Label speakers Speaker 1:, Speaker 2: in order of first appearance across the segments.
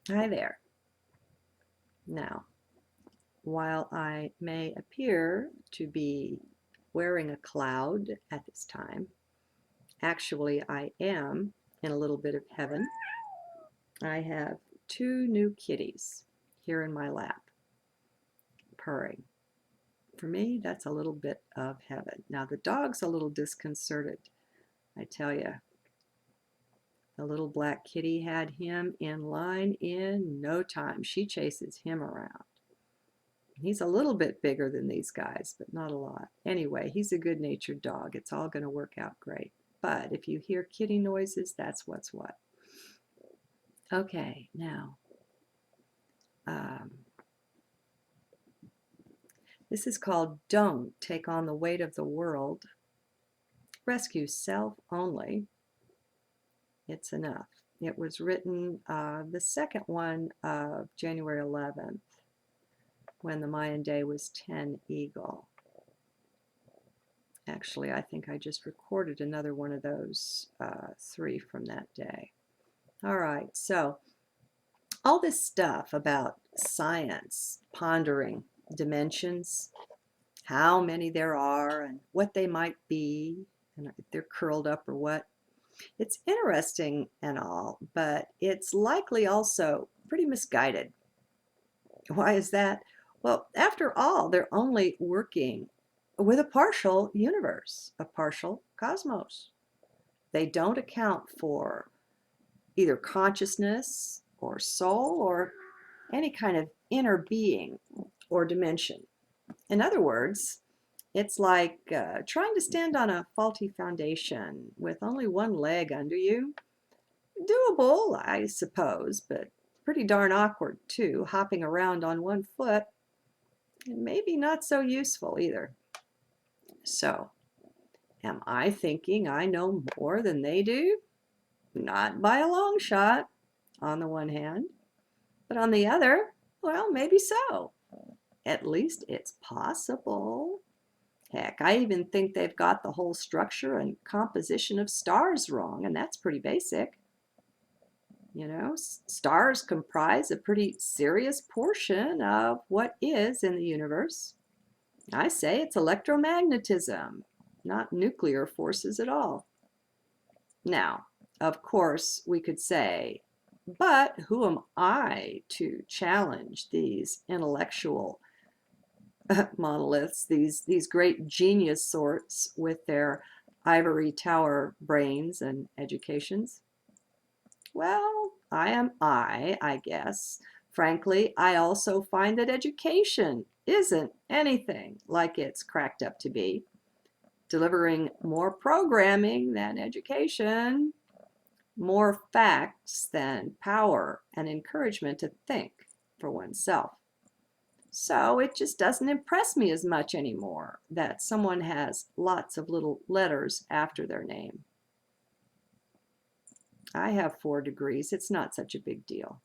Speaker 1: Hi there. Now, while I may appear to be wearing a cloud at this time, actually I am in a little bit of heaven. I have two new kitties here in my lap, purring. For me, that's a little bit of heaven. Now, the dog's a little disconcerted, I tell you. The little black kitty had him in line in no time. She chases him around. He's a little bit bigger than these guys, but not a lot. Anyway, he's a good-natured dog. It's all going to work out great. But if you hear kitty noises, that's what's what. Okay, now, um, this is called Don't Take on the Weight of the World. Rescue self only. It's enough. It was written the second one of January 11th, when the Mayan day was 10 Eagle. Actually, I think I just recorded another one of those three from that day. All right, so all this stuff about science, pondering dimensions, how many there are, and what they might be, and if they're curled up or what. It's interesting and all, but it's likely also pretty misguided. Why is that? Well, after all, they're only working with a partial universe, a partial cosmos. They don't account for either consciousness or soul or any kind of inner being or dimension. In other words, it's like trying to stand on a faulty foundation with only one leg under you. Doable, I suppose, but pretty darn awkward too, hopping around on one foot, and maybe not so useful either. So, am I thinking I know more than they do? Not by a long shot, on the one hand, but on the other, well, maybe so. At least it's possible. Heck, I even think they've got the whole structure and composition of stars wrong, and that's pretty basic. You know, stars comprise a pretty serious portion of what is in the universe. I say it's electromagnetism, not nuclear forces at all. Now, of course, we could say, but who am I to challenge these intellectual monoliths, these great genius sorts with their ivory tower brains and educations? Well, I am I guess. Frankly, I also find that education isn't anything like it's cracked up to be. Delivering more programming than education, more facts than power and encouragement to think for oneself. So it just doesn't impress me as much anymore that someone has lots of little letters after their name. I have 4 degrees. It's not such a big deal.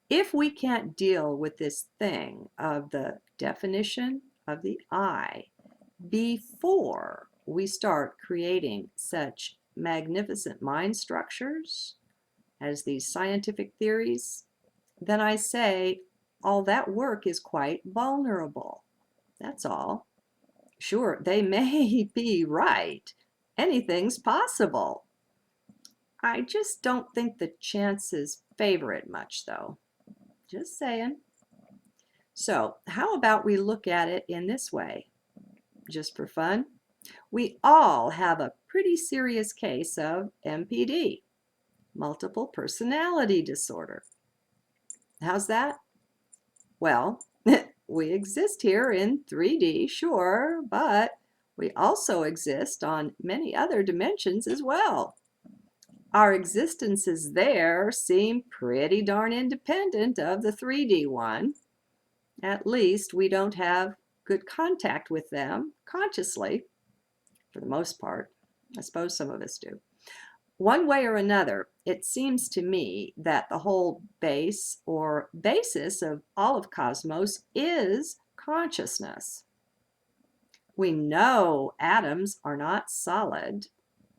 Speaker 1: If we can't deal with this thing of the definition of the I before we start creating such magnificent mind structures as these scientific theories, then I say all that work is quite vulnerable. That's all. Sure, they may be right. Anything's possible. I just don't think the chances favor it much, though. Just saying. So, how about we look at it in this way, just for fun? We all have a pretty serious case of MPD, multiple personality disorder. How's that? Well, we exist here in 3D, sure, but we also exist on many other dimensions as well. Our existences there seem pretty darn independent of the 3D one. At least we don't have good contact with them consciously, for the most part. I suppose some of us do. One way or another, it seems to me that the whole base or basis of all of cosmos is consciousness. We know atoms are not solid.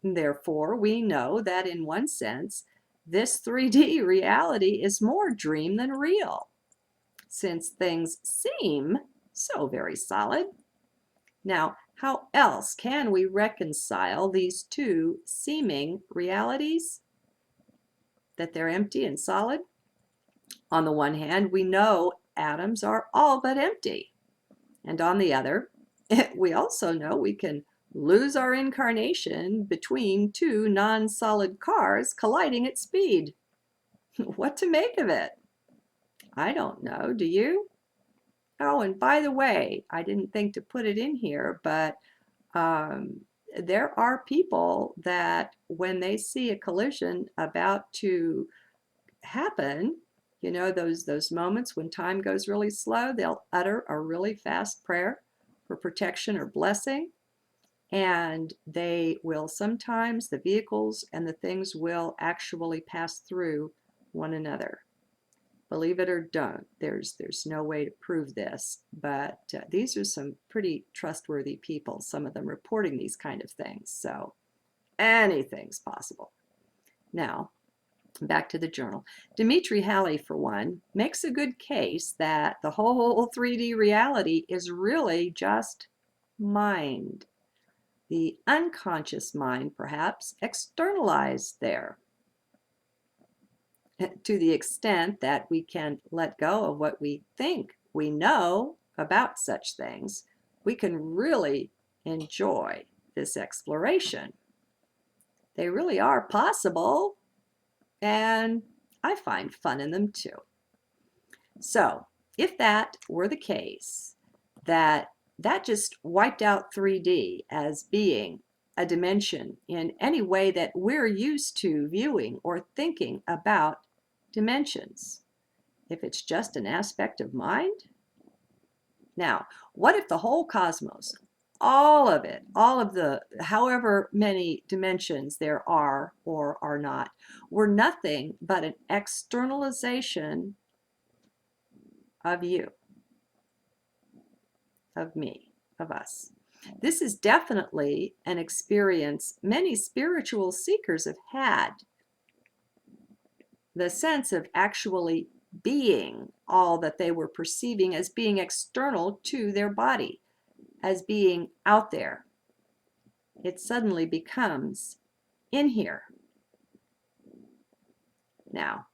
Speaker 1: Therefore, we know that in one sense, this 3D reality is more dream than real, since things seem so very solid. Now, how else can we reconcile these two seeming realities? That they're empty and solid? On the one hand, we know atoms are all but empty. And on the other, we also know we can lose our incarnation between two non-solid cars colliding at speed. What to make of it? I don't know. Do you? Oh, and by the way, I didn't think to put it in here, but there are people that when they see a collision about to happen, you know, those moments when time goes really slow, they'll utter a really fast prayer for protection or blessing, and they will sometimes, the vehicles and the things will actually pass through one another. Believe it or don't, there's no way to prove this, but these are some pretty trustworthy people, some of them reporting these kind of things, so anything's possible. Now, back to the journal. Dimitri Halley, for one, makes a good case that the whole 3D reality is really just mind. The unconscious mind, perhaps, externalized there. To the extent that we can let go of what we think we know about such things, we can really enjoy this exploration. They really are possible, and I find fun in them too. So, if that were the case, that just wiped out 3D as being a dimension in any way that we're used to viewing or thinking about dimensions, if it's just an aspect of mind? Now, what if the whole cosmos, all of it, all of the however many dimensions there are or are not, were nothing but an externalization of you, of me, of us? This is definitely an experience many spiritual seekers have had. The sense of actually being all that they were perceiving as being external to their body, as being out there. It suddenly becomes in here. Now,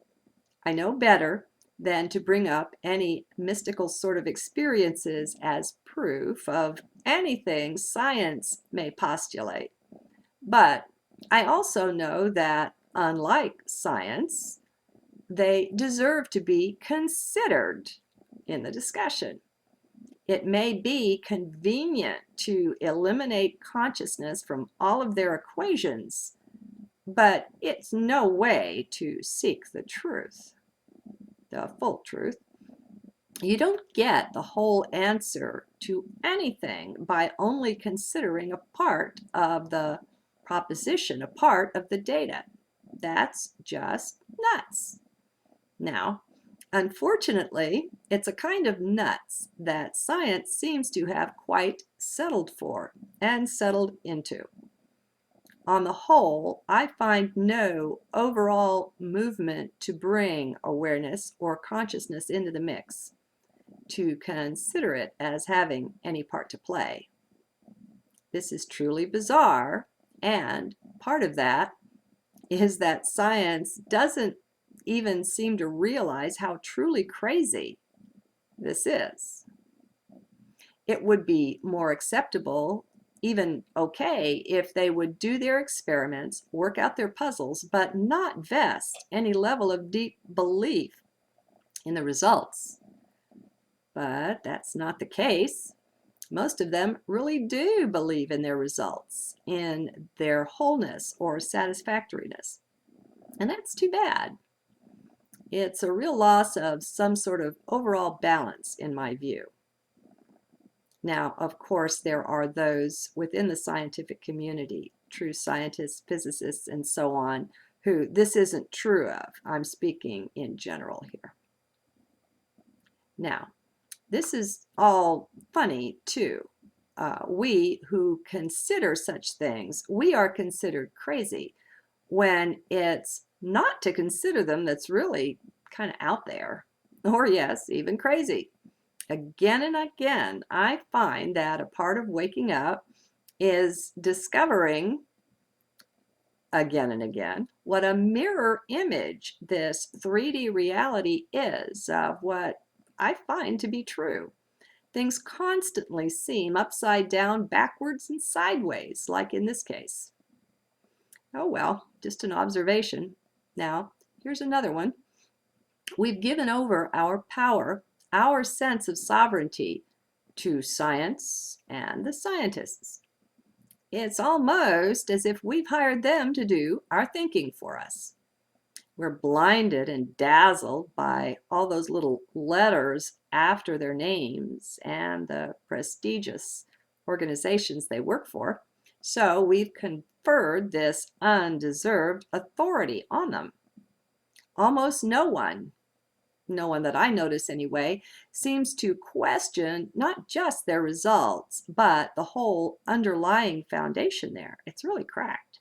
Speaker 1: I know better than to bring up any mystical sort of experiences as proof of anything science may postulate. But I also know that, unlike science, they deserve to be considered in the discussion. It may be convenient to eliminate consciousness from all of their equations, but it's no way to seek the truth, the full truth. You don't get the whole answer to anything by only considering a part of the proposition, a part of the data. That's just nuts. Now, unfortunately, it's a kind of nuts that science seems to have quite settled for and settled into. On the whole, I find no overall movement to bring awareness or consciousness into the mix, to consider it as having any part to play. This is truly bizarre, and part of that is that science doesn't even seem to realize how truly crazy this is. It would be more acceptable, even okay, if they would do their experiments, work out their puzzles, but not vest any level of deep belief in the results. But that's not the case. Most of them really do believe in their results, in their wholeness or satisfactoriness. And that's too bad. It's a real loss of some sort of overall balance, in my view. Now, of course, there are those within the scientific community, true scientists, physicists, and so on, who this isn't true of. I'm speaking in general here. Now, this is all funny, too. We who consider such things, we are considered crazy. when it's not to consider them that's really kind of out there, or yes, even crazy. Again and again, I find that a part of waking up is discovering again and again what a mirror image this 3D reality is of what I find to be true. Things constantly seem upside down, backwards, and sideways, like in this case. Oh well, just an observation. Now, here's another one. We've given over our power, our sense of sovereignty, to science and the scientists. It's almost as if we've hired them to do our thinking for us. We're blinded and dazzled by all those little letters after their names and the prestigious organizations they work for. So we've conferred this undeserved authority on them. Almost no one that I notice anyway, seems to question not just their results, but the whole underlying foundation there. It's really cracked.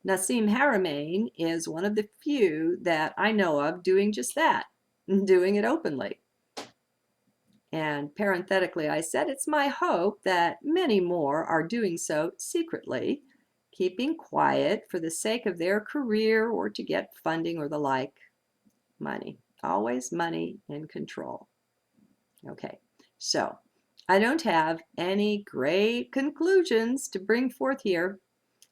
Speaker 1: Nassim Haramein is one of the few that I know of doing just that, doing it openly. And parenthetically, I said, it's my hope that many more are doing so secretly, keeping quiet for the sake of their career or to get funding or the like. Money. Always money and control. Okay, so I don't have any great conclusions to bring forth here.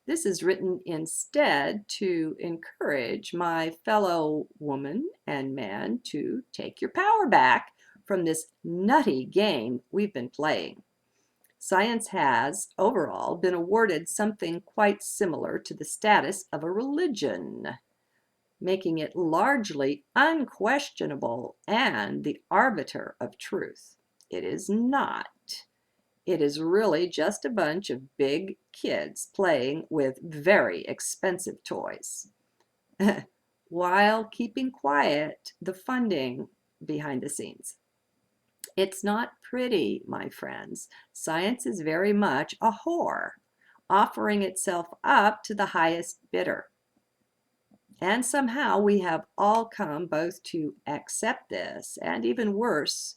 Speaker 1: This is written instead to encourage my fellow woman and man to take your power back from this nutty game we've been playing. Science has, overall, been awarded something quite similar to the status of a religion, making it largely unquestionable and the arbiter of truth. It is not. It is really just a bunch of big kids playing with very expensive toys, while keeping quiet the funding behind the scenes. It's not pretty, my friends. Science is very much a whore, offering itself up to the highest bidder. And somehow we have all come both to accept this and, even worse,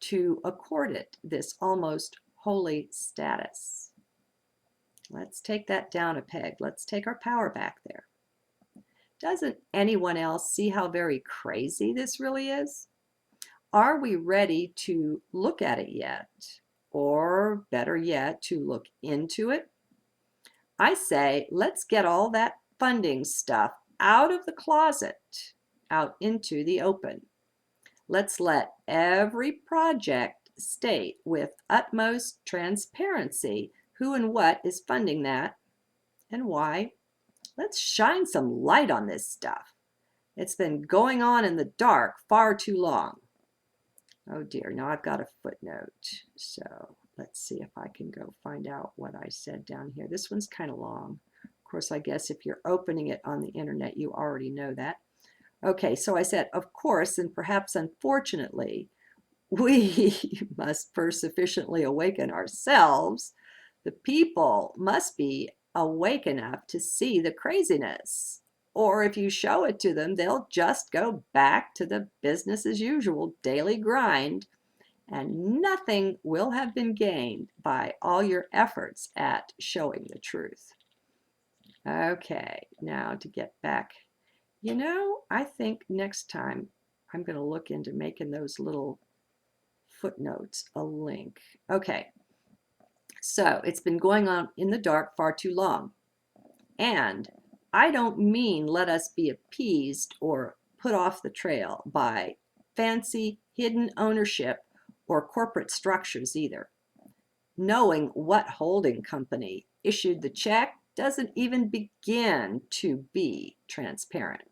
Speaker 1: to accord it this almost holy status. Let's take that down a peg. Let's take our power back there. Doesn't anyone else see how very crazy this really is? Are we ready to look at it yet? Or better yet, to look into it? I say, let's get all that funding stuff out of the closet, out into the open. Let's let every project state with utmost transparency who and what is funding that and why. Let's shine some light on this stuff. It's been going on in the dark far too long. Oh dear, now I've got a footnote. So let's see if I can go find out what I said down here. This one's kind of long. Of course, I guess if you're opening it on the internet, you already know that. Okay, so I said, of course, and perhaps unfortunately, we must first sufficiently awaken ourselves. The people must be awake enough to see the craziness. Or if you show it to them, they'll just go back to the business as usual daily grind, and nothing will have been gained by all your efforts at showing the truth. Okay, now to get back. I think next time I'm going to look into making those little footnotes a link. Okay, so it's been going on in the dark far too long. And I don't mean let us be appeased or put off the trail by fancy hidden ownership or corporate structures either. Knowing what holding company issued the check doesn't even begin to be transparent.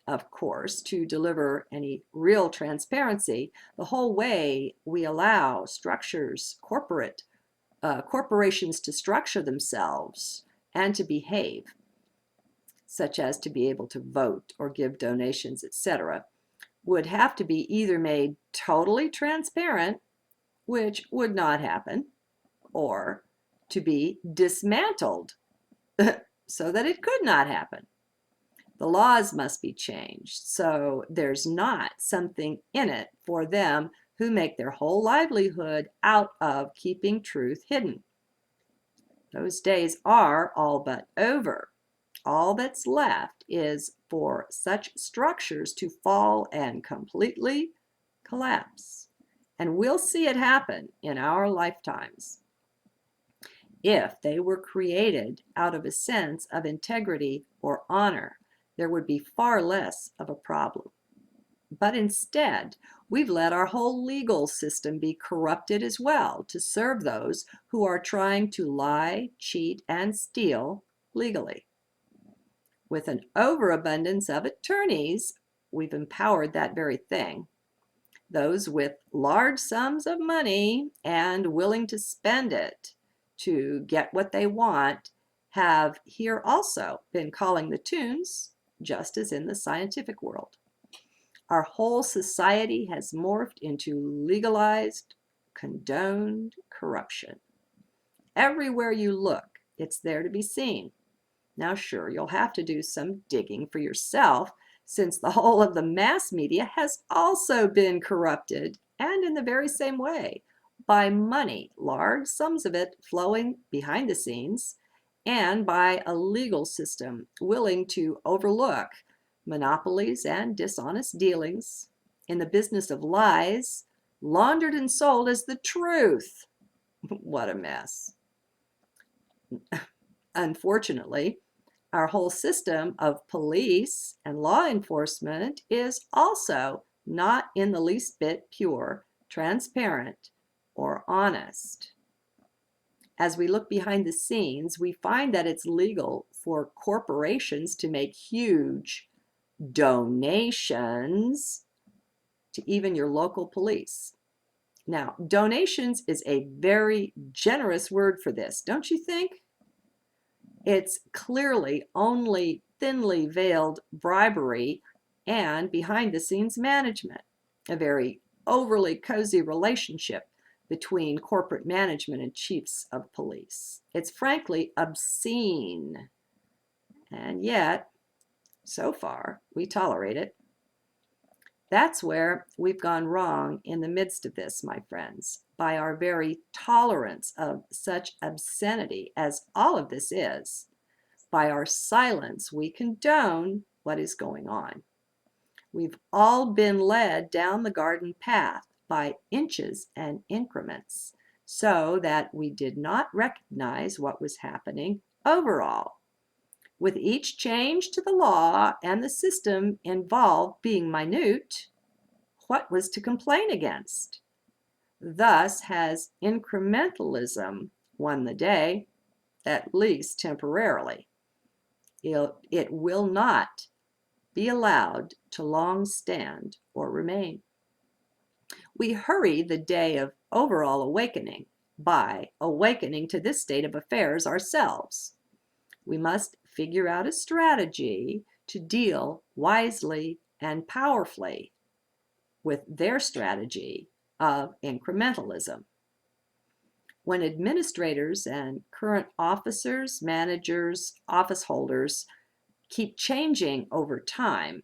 Speaker 1: Of course, to deliver any real transparency, the whole way we allow corporations to structure themselves and to behave, such as to be able to vote or give donations, etc., would have to be either made totally transparent, which would not happen, or to be dismantled so that it could not happen. The laws must be changed so there's not something in it for them who make their whole livelihood out of keeping truth hidden. Those days are all but over. All that's left is for such structures to fall and completely collapse. And we'll see it happen in our lifetimes. If they were created out of a sense of integrity or honor, there would be far less of a problem. But instead, we've let our whole legal system be corrupted as well to serve those who are trying to lie, cheat, and steal legally. With an overabundance of attorneys, we've empowered that very thing. Those with large sums of money and willing to spend it to get what they want have here also been calling the tunes, just as in the scientific world. Our whole society has morphed into legalized, condoned corruption. Everywhere you look, it's there to be seen. Now, sure, you'll have to do some digging for yourself, since the whole of the mass media has also been corrupted, and in the very same way, by money, large sums of it flowing behind the scenes, and by a legal system willing to overlook monopolies and dishonest dealings in the business of lies, laundered and sold as the truth. What a mess. Unfortunately, our whole system of police and law enforcement is also not in the least bit pure, transparent, or honest. As we look behind the scenes, we find that it's legal for corporations to make huge donations to even your local police. Now, donations is a very generous word for this, don't you think? It's clearly only thinly veiled bribery and behind-the-scenes management, a very overly cozy relationship between corporate management and chiefs of police. It's frankly obscene, and yet, so far, we tolerate it. That's where we've gone wrong in the midst of this, my friends, by our very tolerance of such obscenity as all of this is. By our silence, we condone what is going on. We've all been led down the garden path by inches and increments, so that we did not recognize what was happening overall. With each change to the law and the system involved being minute, what was to complain against? Thus has incrementalism won the day, at least temporarily. It will not be allowed to long stand or remain. We hurry the day of overall awakening by awakening to this state of affairs ourselves. We must figure out a strategy to deal wisely and powerfully with their strategy of incrementalism. When administrators and current officers, managers, office holders keep changing over time,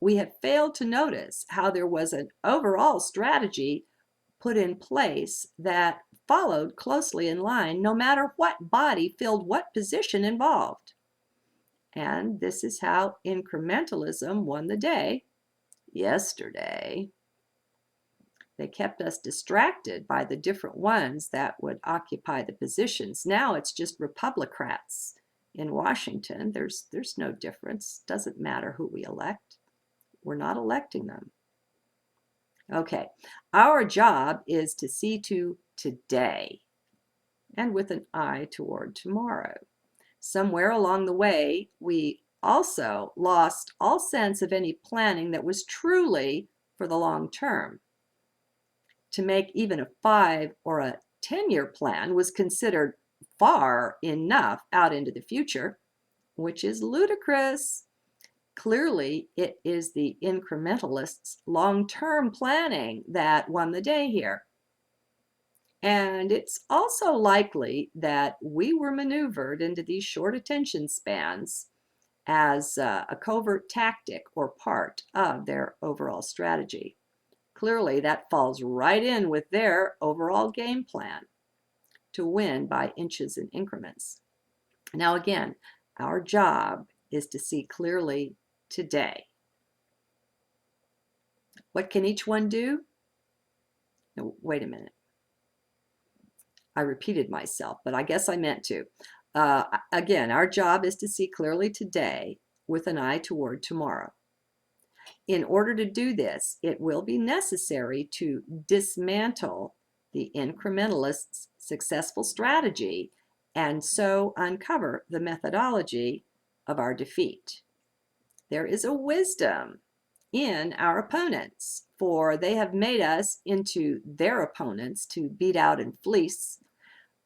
Speaker 1: we have failed to notice how there was an overall strategy put in place that followed closely in line no matter what body filled what position involved. And this is how incrementalism won the day yesterday. They kept us distracted by the different ones that would occupy the positions. Now it's just Republicrats in Washington. There's no difference. Doesn't matter who we elect. We're not electing them. Okay, our job is to see to today and with an eye toward tomorrow. Somewhere along the way, we also lost all sense of any planning that was truly for the long term. To make even a 5 or a 10-year plan was considered far enough out into the future, which is ludicrous. Clearly, it is the incrementalists' long-term planning that won the day here. And it's also likely that we were maneuvered into these short attention spans as a covert tactic or part of their overall strategy. Clearly, that falls right in with their overall game plan to win by inches and increments. Now, again, our job is to see clearly today. What can each one do? No, wait a minute. I repeated myself, but I guess I meant to. Again, our job is to see clearly today with an eye toward tomorrow. In order to do this, it will be necessary to dismantle the incrementalist's successful strategy and so uncover the methodology of our defeat. There is a wisdom in our opponents, for they have made us into their opponents to beat out and fleece,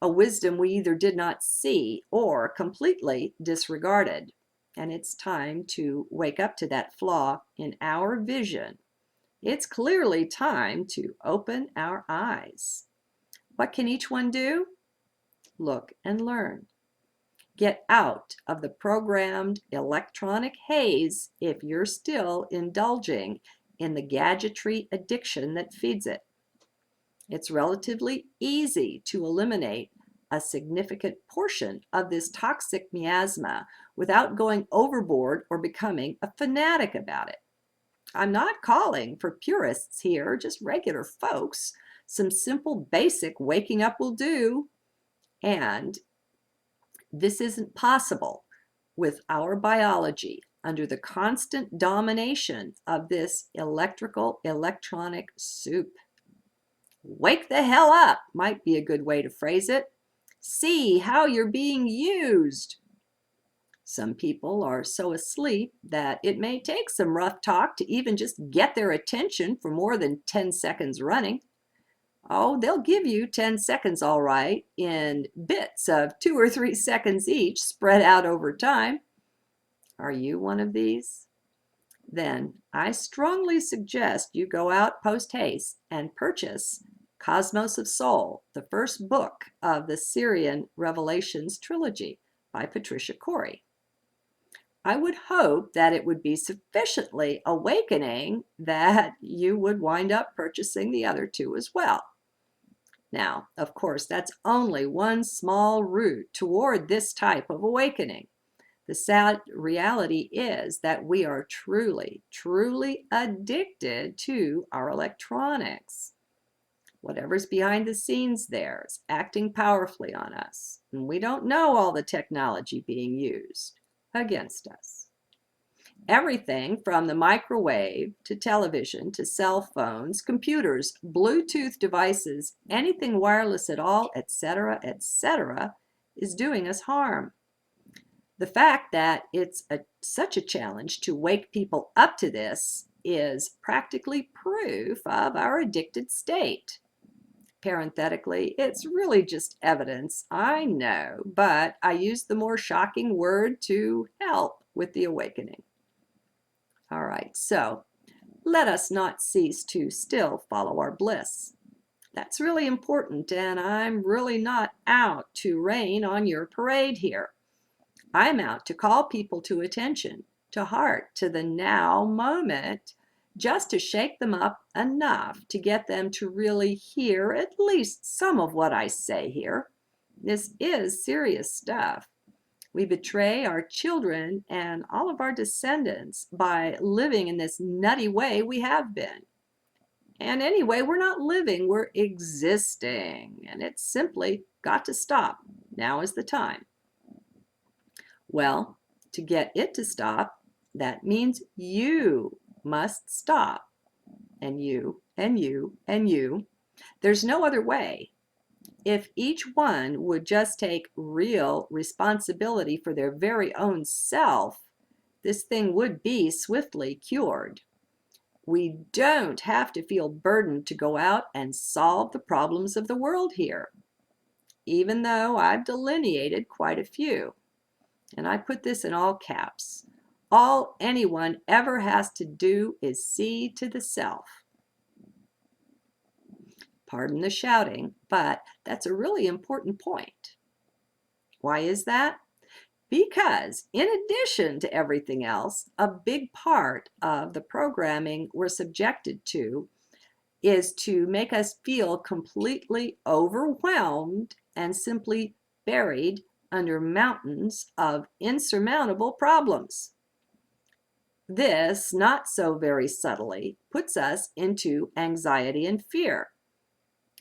Speaker 1: a wisdom we either did not see or completely disregarded. And it's time to wake up to that flaw in our vision. It's clearly time to open our eyes. What can each one do? Look and learn. Get out of the programmed electronic haze if you're still indulging in the gadgetry addiction that feeds it. It's relatively easy to eliminate a significant portion of this toxic miasma without going overboard or becoming a fanatic about it. I'm not calling for purists here, just regular folks. Some simple basic waking up will do. And this isn't possible with our biology under the constant domination of this electronic soup. Wake the hell up might be a good way to phrase it. See how you're being used. Some people are so asleep that it may take some rough talk to even just get their attention for more than 10 seconds running. Oh, they'll give you 10 seconds all right in bits of 2 or 3 seconds each spread out over time. Are you one of these? Then I strongly suggest you go out post haste and purchase Cosmos of Soul, the first book of the Syrian Revelations trilogy by Patricia Corey. I would hope that it would be sufficiently awakening that you would wind up purchasing the other two as well. Now, of course, that's only one small route toward this type of awakening. The sad reality is that we are truly, truly addicted to our electronics. Whatever's behind the scenes there is acting powerfully on us, and we don't know all the technology being used against us. Everything from the microwave to television to cell phones, computers, Bluetooth devices, anything wireless at all, etc., is doing us harm. The fact that it's such a challenge to wake people up to this is practically proof of our addicted state. Parenthetically, it's really just evidence, I know, but I use the more shocking word to help with the awakening. All right, so let us not cease to still follow our bliss. That's really important, and I'm really not out to rain on your parade here. I'm out to call people to attention, to heart, to the now moment, just to shake them up enough to get them to really hear at least some of what I say here. This is serious stuff. We betray our children and all of our descendants by living in this nutty way we have been. And anyway, we're not living, we're existing. And it's simply got to stop. Now is the time. Well, to get it to stop, that means you must stop. And you, and you, and you. There's no other way. If each one would just take real responsibility for their very own self, this thing would be swiftly cured. We don't have to feel burdened to go out and solve the problems of the world here, even though I've delineated quite a few. And I put this in all caps. All anyone ever has to do is see to the self. Pardon the shouting, but that's a really important point. Why is that? Because in addition to everything else, a big part of the programming we're subjected to is to make us feel completely overwhelmed and simply buried under mountains of insurmountable problems. This, not so very subtly, puts us into anxiety and fear.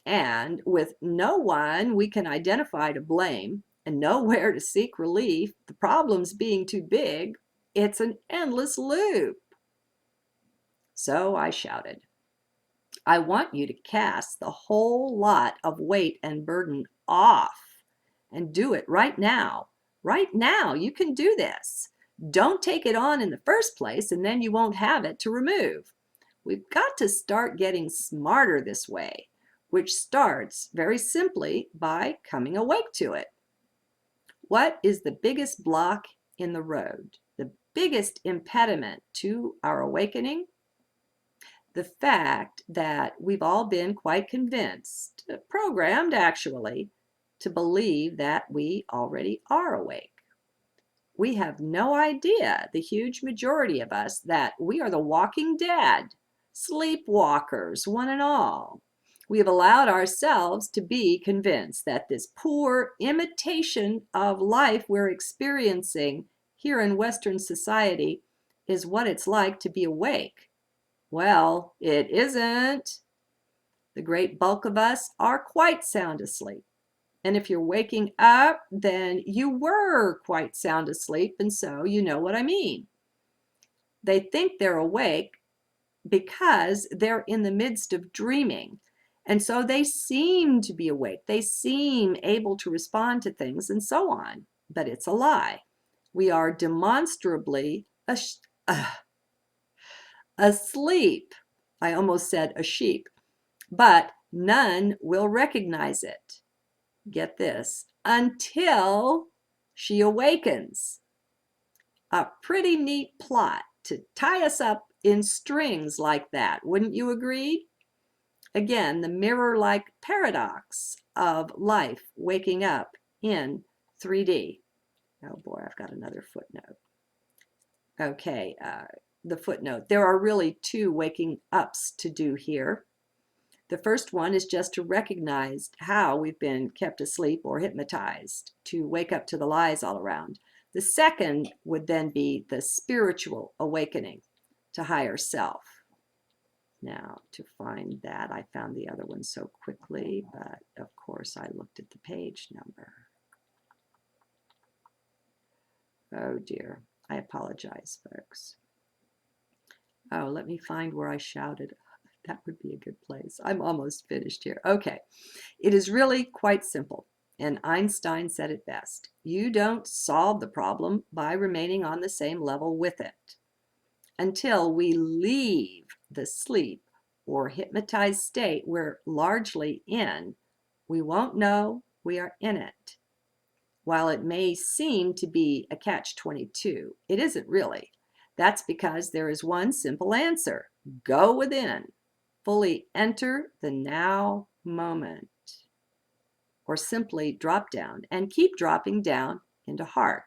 Speaker 1: And with no one we can identify to blame and nowhere to seek relief, the problems being too big, it's an endless loop. So I shouted, I want you to cast the whole lot of weight and burden off and do it right now. Right now, you can do this. Don't take it on in the first place and then you won't have it to remove. We've got to start getting smarter this way, which starts very simply by coming awake to it. What is the biggest block in the road? The biggest impediment to our awakening? The fact that we've all been quite convinced, programmed actually, to believe that we already are awake. We have no idea, the huge majority of us, that we are the walking dead, sleepwalkers, one and all. We have allowed ourselves to be convinced that this poor imitation of life we're experiencing here in Western society is what it's like to be awake. Well, it isn't. The great bulk of us are quite sound asleep. And if you're waking up, then you were quite sound asleep, and so you know what I mean. They think they're awake because they're in the midst of dreaming. And so they seem to be awake. They seem able to respond to things and so on. But it's a lie. We are demonstrably asleep. I almost said a sheep. But none will recognize it. Get this, until she awakens. A pretty neat plot to tie us up in strings like that, wouldn't you agree? Again, the mirror-like paradox of life waking up in 3D. Oh boy, I've got another footnote. Okay, the footnote. There are really two waking ups to do here. The first one is just to recognize how we've been kept asleep or hypnotized, to wake up to the lies all around. The second would then be the spiritual awakening to higher self. Now, to find that, I found the other one so quickly, but of course I looked at the page number. Oh dear, I apologize, folks. Oh, let me find where I shouted. That would be a good place. I'm almost finished here. Okay, it is really quite simple, and Einstein said it best. You don't solve the problem by remaining on the same level with it. Until we leave the sleep or hypnotized state we're largely in, we won't know we are in it. While it may seem to be a catch-22, it isn't really. That's because there is one simple answer. Go within. Fully enter the now moment. Or simply drop down and keep dropping down into heart.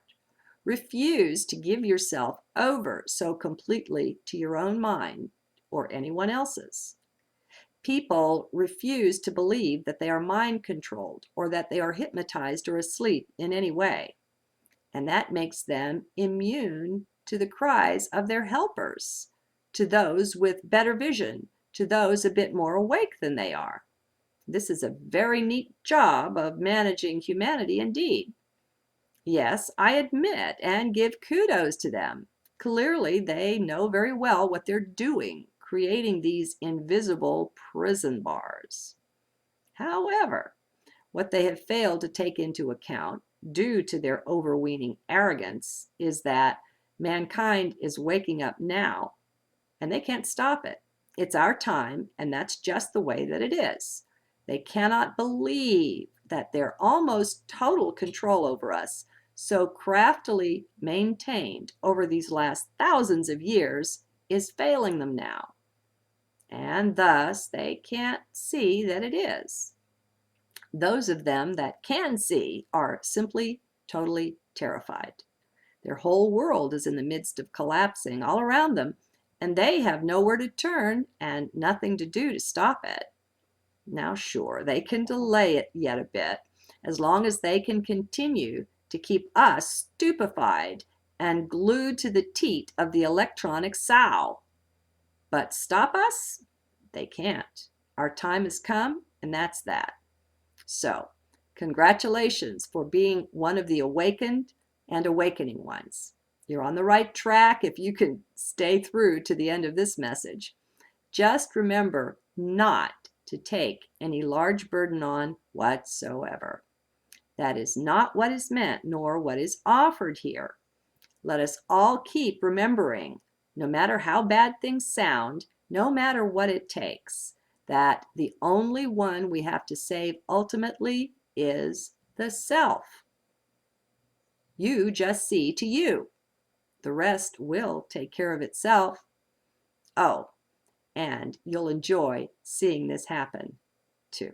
Speaker 1: Refuse to give yourself over so completely to your own mind or anyone else's. People refuse to believe that they are mind controlled or that they are hypnotized or asleep in any way. And that makes them immune to the cries of their helpers, to those with better vision, to those a bit more awake than they are. This is a very neat job of managing humanity indeed. Yes, I admit and give kudos to them. Clearly, they know very well what they're doing, creating these invisible prison bars. However, what they have failed to take into account, due to their overweening arrogance, is that mankind is waking up now, and they can't stop it. It's our time, and that's just the way that it is. They cannot believe that their almost total control over us, so craftily maintained over these last thousands of years, is failing them now. and thus they can't see that it is. Those of them that can see are simply totally terrified. Their whole world is in the midst of collapsing all around them, and they have nowhere to turn and nothing to do to stop it. Now, sure, they can delay it yet a bit, as long as they can continue to keep us stupefied and glued to the teat of the electronic sow. But stop us? They can't. Our time has come, and that's that. So, congratulations for being one of the awakened and awakening ones. You're on the right track if you can stay through to the end of this message. Just remember not to take any large burden on whatsoever. That is not what is meant nor what is offered here. Let us all keep remembering, no matter how bad things sound, no matter what it takes, that the only one we have to save ultimately is the self. You just see to you. The rest will take care of itself. Oh, and you'll enjoy seeing this happen too.